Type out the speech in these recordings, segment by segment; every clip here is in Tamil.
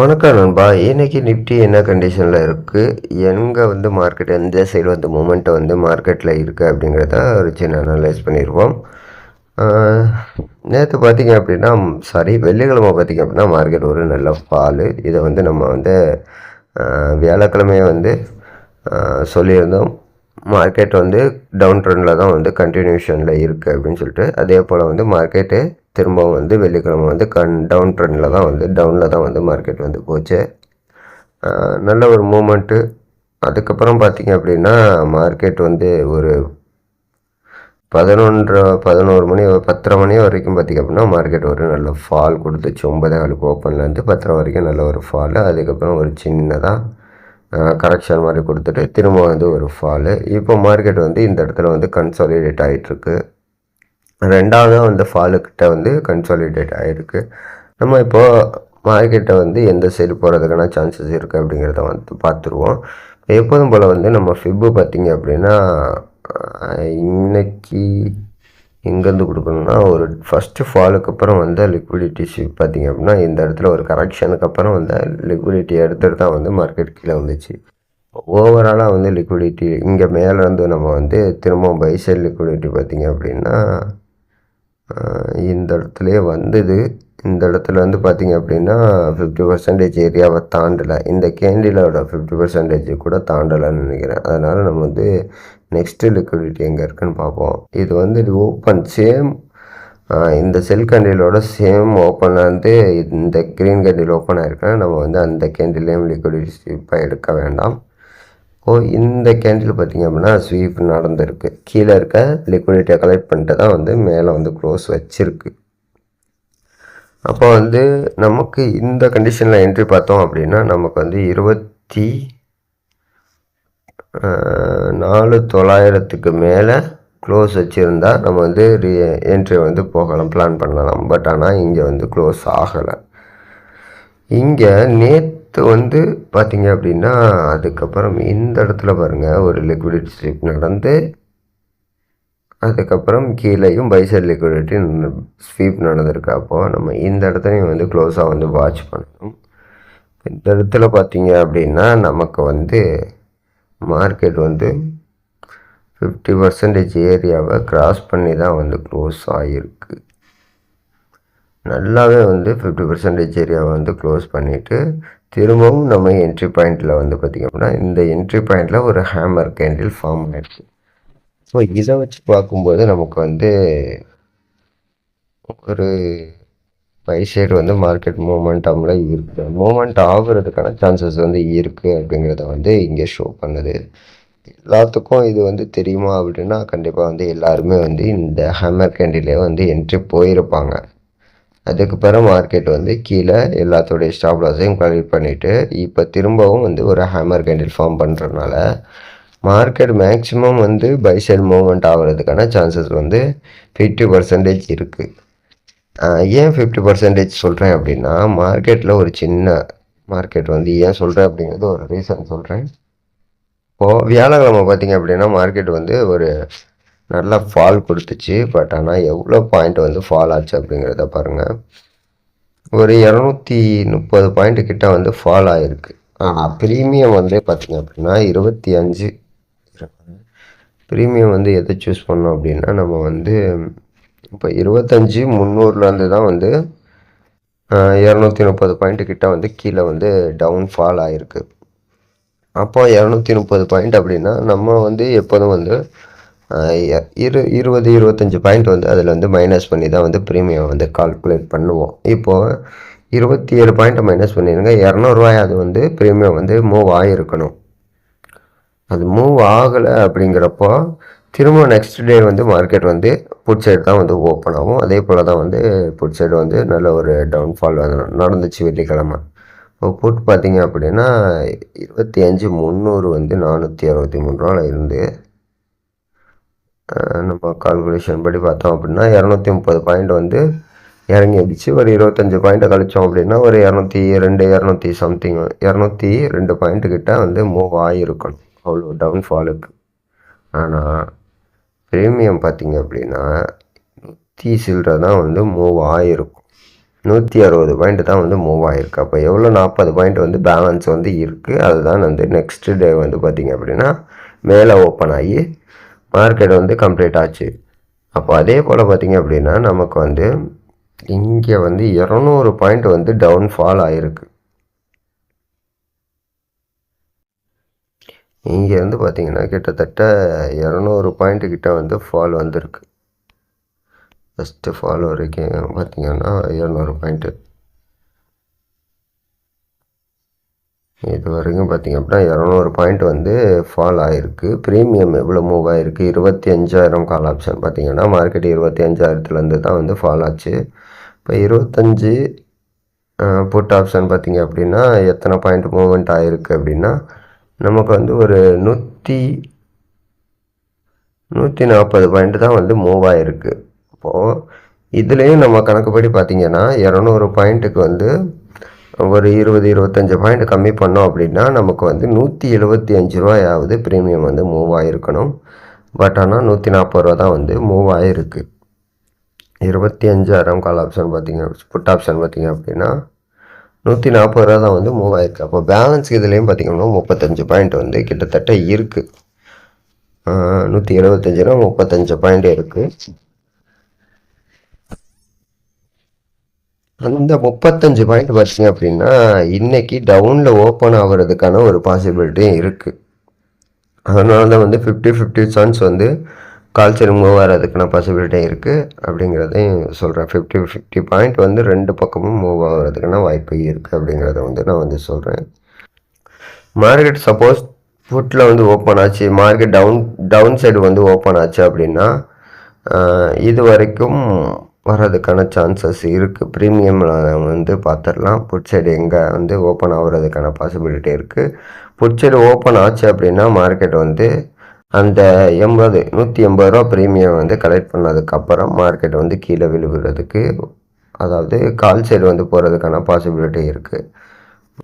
வணக்கம் நண்பா. இன்னைக்கு நிஃப்டி என்ன கண்டிஷனில் இருக்குது, எங்கே வந்து மார்க்கெட் எந்த சைடு வந்து மூமெண்ட்டை வந்து மார்க்கெட்டில் இருக்குது அப்படிங்கிறத ஒரு சின்ன அனலைஸ் பண்ணிடுவோம். நேற்று பார்த்தீங்க அப்படின்னா வெள்ளிக்கிழமை பார்த்தீங்க அப்படின்னா மார்க்கெட் ஒரு நல்ல ஃபாலு. இதை வந்து நம்ம வந்து வியாழக்கிழமையே வந்து சொல்லியிருந்தோம். மார்க்கெட் வந்து டவுன் ட்ரெண்டில் தான் வந்து கண்டினியூஷனில் இருக்குது அப்படின்னு சொல்லிட்டு, அதே போல் வந்து மார்க்கெட்டு திரும்பவும் வந்து வெள்ளிக்கிழமை வந்து டவுன் ட்ரெண்டில் தான் வந்து டவுனில் தான் வந்து மார்க்கெட் வந்து போச்சு. நல்ல ஒரு மூமெண்ட்டு. அதுக்கப்புறம் பார்த்திங்க அப்படின்னா மார்க்கெட் வந்து ஒரு 11 மணி 10:30 மணி வரைக்கும் பார்த்திங்க அப்படின்னா மார்க்கெட் ஒரு நல்ல ஃபால் கொடுத்துச்சு. 9:15 ஓப்பன்லேருந்து 10:30 வரைக்கும் நல்ல ஒரு ஃபாலு. அதுக்கப்புறம் ஒரு சின்னதாக கரெக்ஷன் மாதிரி கொடுத்துட்டு திரும்ப வந்து ஒரு ஃபாலு. இப்போ மார்க்கெட் வந்து இந்த இடத்துல வந்து கன்சாலிடேட் ஆகிட்டுருக்கு. ரெண்டாவதாக வந்து ஃபாலுக்கிட்ட வந்து கன்சாலிடேட் ஆகிருக்கு. நம்ம இப்போது மார்க்கெட்டை வந்து எந்த சைடு போகிறதுக்கான சான்சஸ் இருக்குது அப்படிங்கிறத வந்து பார்த்துருவோம். எப்போதும் போல் வந்து நம்ம ஃபிப்பு பார்த்திங்க அப்படின்னா இன்னைக்கு எங்கேருந்து கொடுக்கணும்னா ஒரு ஃபஸ்ட்டு ஃபாலுக்கு அப்புறம் வந்து லிக்விடிட்டி ஸ்வீப் பார்த்திங்க அப்படின்னா இந்த இடத்துல ஒரு கரெக்ஷனுக்கு அப்புறம் வந்து லிக்விடிட்டி எடுத்துகிட்டு தான் வந்து மார்க்கெட் கீழே வந்துச்சு. ஓவராலாக வந்து லிக்விடிட்டி இங்கே மேலேருந்து நம்ம வந்து திரும்பவும் பை சைடு லிக்விடிட்டி பார்த்திங்க அப்படின்னா இந்த இடத்துலையே வந்தது. இந்த இடத்துல வந்து பார்த்திங்க அப்படின்னா 50% ஏரியாவை தாண்டலை. இந்த கேண்டிலோட 50% கூட தாண்டலைன்னு நினைக்கிறேன். அதனால் நம்ம வந்து நெக்ஸ்ட்டு லிக்விடிட்டி எங்கே இருக்குதுன்னு பார்ப்போம். இது வந்து ஓப்பன் சேம் இந்த செல் கேண்டிலோட சேம் ஓப்பனில் வந்து இந்த க்ரீன் கேண்டில் ஓப்பன் ஆகிருக்குன்னா நம்ம வந்து அந்த கேண்டிலையும் லிக்விடிட்டி ஸ்வீப்பாக எடுக்க வேண்டாம். இந்த கேண்டில் பார்த்திங்க அப்படின்னா ஸ்வீப் நடந்திருக்கு. கீழே இருக்க லிக்விடிட்டியை கலெக்ட் பண்ணிட்டு தான் வந்து மேலே வந்து க்ளோஸ் வச்சுருக்கு. அப்போ வந்து நமக்கு இந்த கண்டிஷனில் என்ட்ரி பார்த்தோம் அப்படின்னா நமக்கு வந்து 24,900 மேலே க்ளோஸ் வச்சுருந்தா நம்ம வந்து என்ட்ரி வந்து போகலாம், பிளான் பண்ணலாம். பட் ஆனால் இங்கே வந்து க்ளோஸ் ஆகலை. இங்கே நேற்று வந்து பார்த்திங்க அப்படின்னா அதுக்கப்புறம் இந்த இடத்துல பாருங்கள் ஒரு லிக்விடிட்டி ஸ்வீப் நடந்து அதுக்கப்புறம் கீழேயும் பைசைட் லிக்விடிட்டி ஸ்வீப் நடந்திருக்கு. அப்போது நம்ம இந்த இடத்துலையும் வந்து க்ளோஸாக வந்து வாட்ச் பண்ணணும். இந்த இடத்துல பார்த்திங்க அப்படின்னா நமக்கு வந்து மார்க்கெட் வந்து 50% ஏரியாவை கிராஸ் பண்ணி தான் வந்து க்ளோஸ் ஆகிருக்கு. நல்லாவே வந்து 50% ஏரியாவை வந்து க்ளோஸ் பண்ணிவிட்டு திரும்பவும் நம்ம என்ட்ரி பாயிண்டில் வந்து பார்த்திங்க அப்படின்னா இந்த என்ட்ரி பாயிண்டில் ஒரு ஹேமர் கேண்டில் ஃபார்ம் ஆகிடுச்சு. ஸோ இதை வச்சு பார்க்கும்போது நமக்கு வந்து ஒரு பை சைடு வந்து மார்க்கெட் மூமெண்ட்டாமில் இருக்குது, மூமெண்ட் ஆகுறதுக்கான சான்சஸ் வந்து இருக்குது அப்படிங்கிறத வந்து இங்கே ஷோ பண்ணுது. எல்லாத்துக்கும் இது வந்து தெரியுமா அப்படின்னா கண்டிப்பாக வந்து எல்லாருமே வந்து இந்த ஹேமர் கேண்டிலே வந்து என்ட்ரி போயிருப்பாங்க. அதுக்கு பிறகு மார்க்கெட் வந்து கீழே எல்லாத்தோடைய ஸ்டாப் லாஸையும் கலெக்ட் பண்ணிவிட்டு இப்போ திரும்பவும் வந்து ஒரு ஹேமர் கேண்டில் ஃபார்ம் பண்ணுறதுனால மார்க்கெட் மேக்ஸிமம் வந்து பை சைடு மூவ்மெண்ட் ஆகிறதுக்கான சான்சஸ் வந்து 50% இருக்குது. ஏன் 50% சொல்கிறேன் அப்படின்னா மார்க்கெட்டில் ஒரு சின்ன மார்க்கெட் வந்து ஏன் சொல்கிறேன் அப்படிங்கிறது ஒரு ரீசன் சொல்கிறேன். இப்போது வியாழக்கிழமை பார்த்திங்க அப்படின்னா மார்க்கெட் வந்து ஒரு நல்ல ஃபால் கொடுத்துச்சு. பட் ஆனால் எவ்வளோ பாயிண்ட் வந்து ஃபால் ஆச்சு அப்படிங்கிறத பாருங்கள். ஒரு 230 பாயிண்ட் கிட்ட வந்து ஃபால் ஆகிருக்கு. ஆனால் ப்ரீமியம் வந்து பார்த்திங்க அப்படின்னா 25. ப்ரீமியம் வந்து எதை சூஸ் பண்ணோம் அப்படின்னா நம்ம வந்து இப்போ 25,300 தான் வந்து 230 பாயிண்ட் கிட்ட வந்து கீழே வந்து டவுன் ஃபால் ஆகிருக்கு. அப்போ 230 பாயிண்ட் அப்படின்னா நம்ம வந்து எப்போதும் வந்து 20-25 பாயிண்ட் வந்து அதில் வந்து மைனஸ் பண்ணி தான் வந்து ப்ரீமியம் வந்து கால்குலேட் பண்ணுவோம். இப்போது 27 பாயிண்ட்டை மைனஸ் பண்ணிடுங்க, 200 அது வந்து ப்ரீமியம் வந்து மூவ் ஆகிருக்கணும். அது மூவ் ஆகலை அப்படிங்கிறப்போ திரும்ப நெக்ஸ்ட் டே வந்து மார்க்கெட் வந்து புட் சைடு தான் வந்து ஓப்பன் ஆகும். அதே போல் தான் வந்து புட் சைடு வந்து நல்ல ஒரு டவுன்ஃபால் நடந்துச்சு வெள்ளிக்கிழமை. இப்போ புட் பார்த்திங்க அப்படின்னா 25,300 வந்து 463 இருந்து நம்ம கால்குலேஷன் படி பார்த்தோம் அப்படின்னா 230 பாயிண்ட் வந்து இறங்கிடுச்சு. ஒரு 25 பாயிண்ட்டை கழித்தோம் அப்படின்னா ஒரு 202 சம்திங் 202 பாயிண்ட்டு கிட்ட வந்து மூவ் ஆகிருக்கணும் அவ்வளோ டவுன்ஃபாலுக்கு. ஆனால் ப்ரீமியம் பார்த்திங்க அப்படின்னா 100 சில்லரை தான் வந்து மூவ் ஆகிருக்கும். 160 பாயிண்ட் தான் வந்து மூவ் ஆகிருக்கு. அப்போ எவ்வளோ 40 பாயிண்ட் வந்து பேலன்ஸ் வந்து இருக்குது. அதுதான் வந்து நெக்ஸ்ட் டே வந்து பார்த்திங்க அப்படின்னா மேலே ஓப்பன் ஆகி மார்க்கெட் வந்து கம்ப்ளீட் ஆச்சு. அப்போ அதே போல் பார்த்திங்க அப்படின்னா நமக்கு வந்து இங்கே வந்து 200 பாயிண்ட் வந்து டவுன்ஃபால் ஆகிருக்கு. இங்கே வந்து பார்த்திங்கன்னா கிட்டத்தட்ட 200 பாயிண்ட் கிட்ட வந்து ஃபால் வந்திருக்கு. ஃபஸ்ட்டு ஃபால் வரைக்கும் பார்த்திங்கன்னா 200 பாயிண்ட்டு. இது வரைக்கும் பார்த்திங்க அப்படின்னா 200 பாயிண்ட் வந்து ஃபால் ஆகிருக்கு. ப்ரீமியம் எவ்வளோ மூவ் ஆகிருக்கு? 25,000 கால் ஆப்ஷன் பார்த்திங்கன்னா மார்க்கெட் 25,000லேருந்து தான் வந்து ஃபால் ஆச்சு. இப்போ 25 புட் ஆப்ஷன் பார்த்திங்க அப்படின்னா எத்தனை பாயிண்ட் மூவ்மெண்ட் ஆகிருக்கு அப்படின்னா நமக்கு வந்து ஒரு 140 பாயிண்ட் தான் வந்து மூவ் ஆகிருக்கு. இப்போது இதுலேயும் நம்ம கணக்குப்படி பார்த்திங்கன்னா 200 பாயிண்ட்டுக்கு வந்து ஒரு 20-25 பாயிண்ட் கம்மி பண்ணோம் அப்படின்னா நமக்கு வந்து 175 ரூபாயாவது ப்ரீமியம் வந்து மூவ் ஆகிருக்கணும். பட் ஆனால் 140 ரூபா தான் வந்து மூவ் ஆகிருக்கு. 25,000 கால் ஆப்ஷன் பார்த்திங்க, புட் ஆப்ஷன் பார்த்திங்க அப்படின்னா 140 ரூபா தான் வந்து மூவ் ஆகிருக்கு. அப்போ பேலன்ஸ் இதுலேயும் பார்த்திங்கன்னா 35 பாயிண்ட் வந்து கிட்டத்தட்ட இருக்குது. 175 35 பாயிண்ட் இருக்குது. அந்த 35 பாயிண்ட் பார்த்திங்க அப்படின்னா இன்றைக்கி டவுனில் ஓப்பன் ஆகிறதுக்கான ஒரு பாசிபிலிட்டியும் இருக்குது. அதனால தான் வந்து 50-50 சான்ஸ் வந்து கால் சைடு மூவ் ஆகிறதுக்கான பாசிபிலிட்டியும் இருக்குது அப்படிங்கிறதையும் சொல்கிறேன். 50-50 பாயிண்ட் வந்து ரெண்டு பக்கமும் மூவ் ஆகிறதுக்கான வாய்ப்பு இருக்குது அப்படிங்கிறத வந்து நான் வந்து சொல்கிறேன். மார்க்கெட் சப்போஸ் புட்டில் வந்து ஓப்பன் ஆச்சு, மார்க்கெட் டவுன் சைடு வந்து ஓப்பன் ஆச்சு அப்படின்னா இது வரைக்கும் வர்றதுக்கான சான்சஸ் இருக்குது. ப்ரீமியமில் வந்து பார்த்துடலாம். புட் சைடு எங்கே வந்து ஓப்பன் ஆகிறதுக்கான பாசிபிலிட்டி இருக்குது. புட் சைடு ஓப்பன் ஆச்சு அப்படின்னா மார்க்கெட் வந்து அந்த 180 ரூபா ப்ரீமியம் வந்து கலெக்ட் பண்ணதுக்கப்புறம் மார்க்கெட் வந்து கீழே விழுகிறதுக்கு, அதாவது கால் சைடு வந்து போகிறதுக்கான பாசிபிலிட்டி இருக்குது.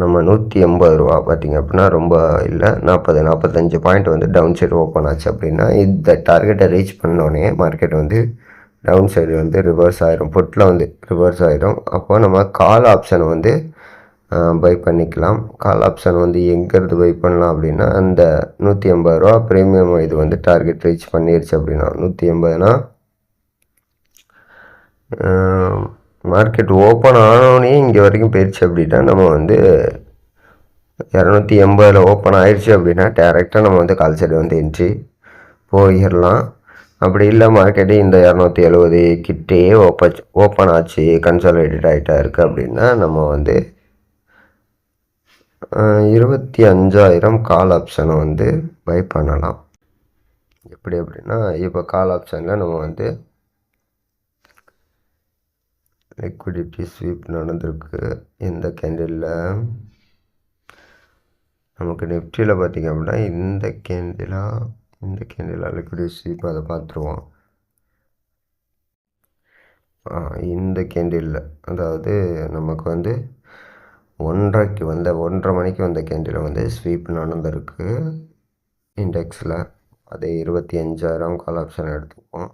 நம்ம 180 ரூபா பார்த்திங்க அப்படின்னா ரொம்ப இல்லை, 40-45 பாயிண்ட் வந்து டவுன் சைடு ஓப்பன் ஆச்சு அப்படின்னா இந்த டார்கெட்டை ரீச் பண்ணோடனே மார்க்கெட் வந்து டவுன் சைடு வந்து ரிவர்ஸ் ஆகிரும். புட்டில் வந்து ரிவர்ஸ் ஆகிரும். அப்போ நம்ம கால் ஆப்ஷனை வந்து பை பண்ணிக்கலாம். கால் ஆப்ஷன் வந்து எங்கேருந்து பை பண்ணலாம் அப்படின்னா அந்த 180 ரூபா ப்ரீமியம் இது வந்து டார்கெட் ரீச் பண்ணிடுச்சு அப்படின்னா 180னா மார்க்கெட் ஓப்பன் ஆனோடனே இங்கே வரைக்கும் போயிடுச்சு அப்படின்னா நம்ம வந்து 280 ஓப்பன் ஆயிடுச்சு அப்படின்னா டேரெக்டாக நம்ம வந்து கால் சைடு வந்து என்ட்ரி போயிடலாம். அப்படி இல்லை மார்க்கெட்டு இந்த 270 கிட்டே ஓப்பன் ஆச்சு, கன்சாலிடேட் ஆகிட்டா இருக்குது அப்படின்னா நம்ம வந்து 25,000 கால் ஆப்ஷனை வந்து பை பண்ணலாம். எப்படி அப்படின்னா இப்போ கால் ஆப்ஷனில் நம்ம வந்து லிக்விடிட்டி ஸ்வீப் நடந்திருக்கு. இந்த கேண்டிலில் நமக்கு நிஃப்டியில் பார்த்திங்க அப்படின்னா இந்த கேண்டிலாக லிக்விடிட்டி ஸ்வீப் அதை பார்த்துருவோம். இந்த கேண்டிலில் அதாவது நமக்கு வந்து 1:30 மணிக்கு வந்த கேண்டில் வந்து ஸ்வீப் நடந்திருக்கு இண்டெக்ஸில். அதே 25,000 கால் ஆப்ஷன் எடுத்துப்போம்.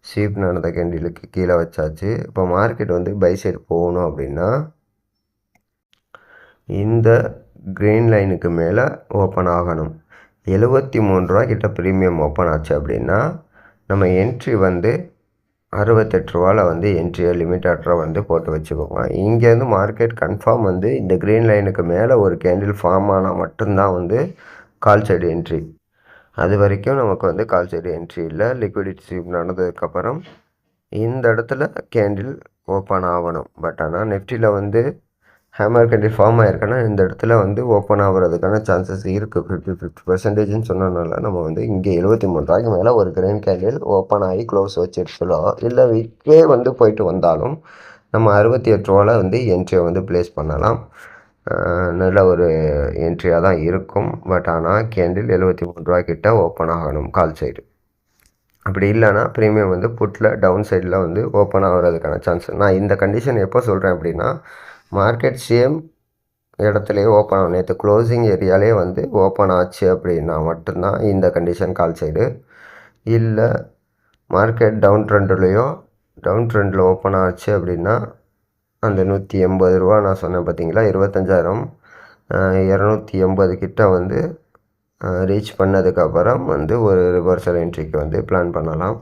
ஸ்வீப் நடந்த கேண்டிலுக்கு கீழே வச்சாச்சு. இப்போ மார்க்கெட் வந்து பை சைடு போகணும் அப்படின்னா இந்த க்ரீன் லைனுக்கு மேலே ஓப்பன் ஆகணும். 73 ரூபா கிட்ட ப்ரீமியம் ஓப்பன் ஆச்சு அப்படின்னா நம்ம என்ட்ரி வந்து 68 ரூபாவில் வந்து என்ட்ரியை லிமிட் ஆர்டரை வந்து போட்டு வச்சுக்கோங்க. இங்கேருந்து மார்க்கெட் கன்ஃபார்ம் வந்து இந்த க்ரீன் லைனுக்கு மேலே ஒரு கேண்டில் ஃபார்ம் ஆனால் மட்டும்தான் வந்து கால் சைடு என்ட்ரி. அது வரைக்கும் நமக்கு வந்து கால் சைடு என்ட்ரி இல்லை. லிக்விடிட்டி ஸ்வீப் நடந்ததுக்கப்புறம் இந்த இடத்துல கேண்டில் ஓப்பன் ஆகணும். பட் ஆனால் நிஃப்டியில் வந்து ஹேமர் கேண்டில் ஃபார்ம் ஆகிருக்குன்னா இந்த இடத்துல வந்து ஓப்பன் ஆகிறதுக்கான சான்சஸ் இருக்குது. 50-50% சொன்னதுனால நம்ம வந்து இங்கே 73 ரூபாய்க்கு மேலே ஒரு கிரீன் கேண்டில் ஓப்பன் ஆகி க்ளோஸ் வச்சு எடுத்துக்கலாம். இல்லை விற்கே வந்து போயிட்டு வந்தாலும் நம்ம 68 ரூபாவில் வந்து என்ட்ரியை வந்து ப்ளேஸ் பண்ணலாம். நல்ல ஒரு என்ட்ரியாக தான் இருக்கும். பட் ஆனால் கேண்டில் 73 ரூபாய்க்கிட்ட ஓப்பன் ஆகணும் கால் சைடு. அப்படி இல்லைனா ப்ரீமியம் வந்து புட்டில் டவுன் சைடில் வந்து ஓப்பன் ஆகிறதுக்கான சான்ஸ். நான் இந்த கண்டிஷன் எப்போ சொல்கிறேன் அப்படின்னா மார்க்கெட் சேம் இடத்துலையே ஓப்பன் ஆகும். நேற்று க்ளோசிங் ஏரியாலே வந்து ஓப்பன் ஆச்சு அப்படின்னா மட்டும்தான் இந்த கண்டிஷன் கால் சைடு. இல்லை மார்க்கெட் டவுன் ட்ரெண்டில் ஓப்பன் ஆச்சு அப்படின்னா அந்த 180 ரூபா நான் சொன்னேன் பார்த்தீங்களா, 25,000 280 கிட்ட வந்து ரீச் பண்ணதுக்கப்புறம் வந்து ஒரு ரிவர்சல் என்ட்ரிக்கு வந்து பிளான் பண்ணலாம்.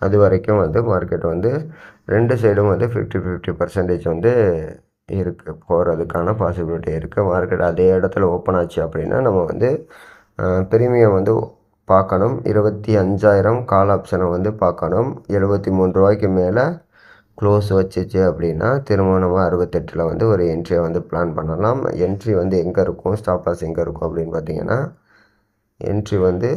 அது வரைக்கும் வந்து மார்க்கெட் வந்து 2 சைடும் வந்து 50-50% வந்து இருக்குது, போகிறதுக்கான பாசிபிலிட்டி இருக்குது. மார்க்கெட் அதே இடத்துல ஓப்பன் ஆச்சு அப்படின்னா நம்ம வந்து ப்ரீமியம் வந்து பார்க்கணும். 25,000 கால் ஆப்ஷனை வந்து பார்க்கணும். 73 ரூபாய்க்கு மேலே க்ளோஸ் வச்சுச்சு அப்படின்னா திரும்ப நம்ம 68ல் வந்து ஒரு என்ட்ரியை வந்து பிளான் பண்ணலாம். என்ட்ரி வந்து எங்கே இருக்கும், ஸ்டாப் லாஸ் எங்கே இருக்கும் அப்படின்னு பார்த்தீங்கன்னா, என்ட்ரி வந்து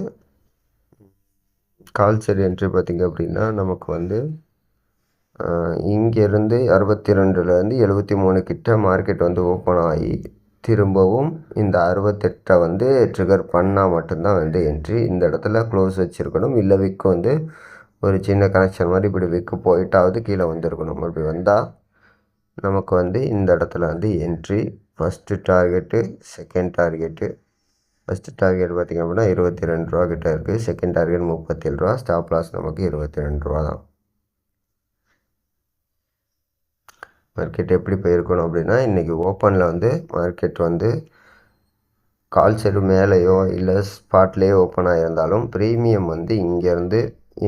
கால் சைடு என்ட்ரி பார்த்திங்க அப்படின்னா நமக்கு வந்து இங்கேருந்து 62லேருந்து 73 கிட்ட மார்க்கெட் வந்து ஓப்பன் ஆகி திரும்பவும் இந்த 68 வந்து ட்ரிகர் பண்ணால் மட்டும்தான் வந்து என்ட்ரி. இந்த இடத்துல க்ளோஸ் வச்சுருக்கணும். இல்லை விக்கு வந்து ஒரு சின்ன கனெக்ஷன் மாதிரி இப்படி விக்கு போயிட்டாவது கீழே வந்துருக்கணும். அப்படி வந்தால் நமக்கு வந்து இந்த இடத்துல வந்து entry. First target, second target. First target பார்த்திங்க அப்படின்னா 22 ரூபா கிட்ட இருக்குது. செகண்ட் டார்கெட் 37 ரூபா. ஸ்டாப் லாஸ் நமக்கு 22 ரூபா தான். மார்க்கெட் எப்படி போயிருக்கணும் அப்படின்னா, இன்றைக்கி ஓப்பனில் வந்து மார்க்கெட் வந்து கால் சைடு மேலேயோ இல்லை ஸ்பாட்லேயோ ஓப்பன் ஆகியிருந்தாலும் ப்ரீமியம் வந்து இங்கேருந்து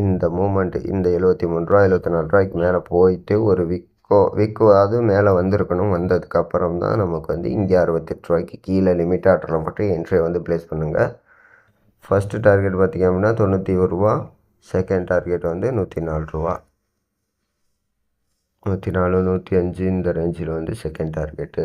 இந்த மூமெண்ட் இந்த 73 ரூபா 74 ரூபாய்க்கு மேலே போயிட்டு ஒரு விக்குவாவது மேலே வந்திருக்கணும். வந்ததுக்கப்புறம் தான் நமக்கு வந்து இங்கே 68 ரூபாய்க்கு கீழே லிமிட் ஆர்டரில் மட்டும் என்ட்ரியை வந்து ப்ளேஸ் பண்ணுங்கள். ஃபஸ்ட்டு டார்கெட் பார்த்திங்க அப்படின்னா 91 ரூபா. செகண்ட் டார்கெட் வந்து 104 ரூபா. 104, 105 இந்த ரேஞ்சில் வந்து செகண்ட் டார்கெட்டு.